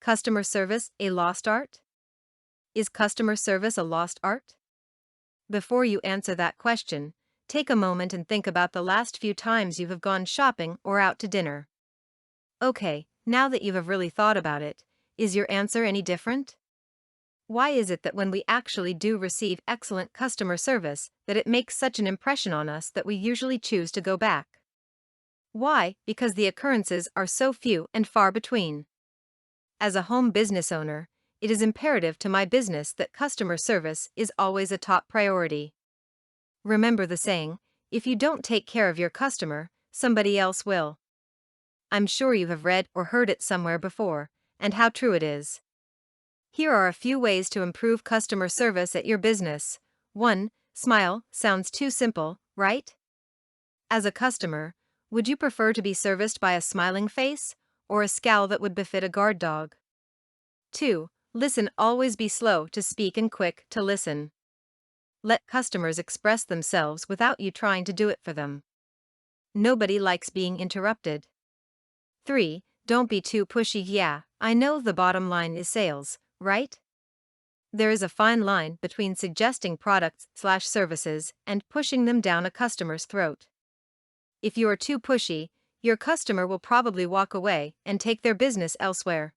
customer service a lost art? Is customer service a lost art? Before you answer that question, take a moment and think about the last few times you have gone shopping or out to dinner. Okay, now that you have really thought about it, is your answer any different? Why is it that when we actually do receive excellent customer service, that it makes such an impression on us that we usually choose to go back? Why? Because the occurrences are so few and far between. As a home business owner, it is imperative to my business that customer service is always a top priority. Remember the saying, if you don't take care of your customer, somebody else will. I'm sure you have read or heard it somewhere before, and how true it is. Here are a few ways to improve customer service at your business. 1. Smile. Sounds too simple, right? As a customer, would you prefer to be serviced by a smiling face, or a scowl that would befit a guard dog? 2. Listen. Always be slow to speak and quick to listen. Let customers express themselves without you trying to do it for them. Nobody likes being interrupted. 3. Don't be too pushy. Yeah, I know the bottom line is sales, right? There is a fine line between suggesting products/services and pushing them down a customer's throat. If you are too pushy, your customer will probably walk away and take their business elsewhere.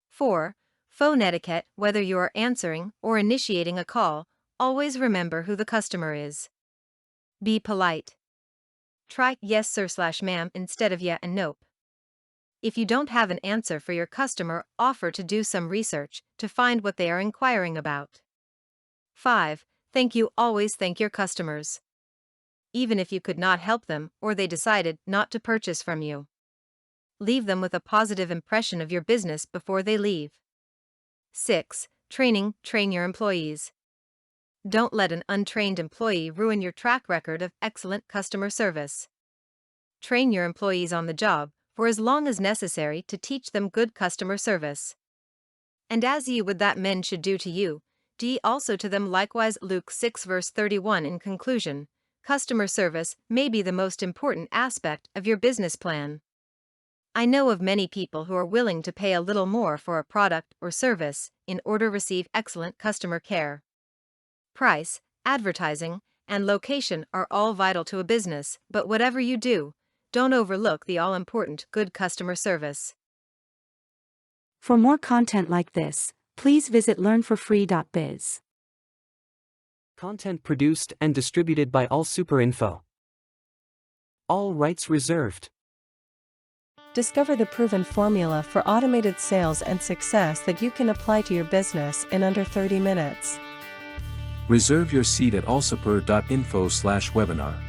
4. Phone etiquette. Whether you are answering or initiating a call, always remember who the customer is. Be polite. Try yes sir/ma'am instead of yeah and nope. If you don't have an answer for your customer, offer to do some research to find what they are inquiring about. 5. Thank you. Always thank your customers, even if you could not help them or they decided not to purchase from you. Leave them with a positive impression of your business before they leave. 6. Training. Train your employees. Don't let an untrained employee ruin your track record of excellent customer service. Train your employees on the job for as long as necessary to teach them good customer service. And as ye would that men should do to you, do ye also to them likewise. Luke 6 verse 31. In conclusion, customer service may be the most important aspect of your business plan. I know of many people who are willing to pay a little more for a product or service in order to receive excellent customer care. Price, advertising, and location are all vital to a business, but whatever you do, don't overlook the all-important good customer service. For more content like this, please visit learnforfree.biz. Content produced and distributed by AllSuperInfo. All rights reserved. Discover the proven formula for automated sales and success that you can apply to your business in under 30 minutes. Reserve your seat at allsuper.info/webinar.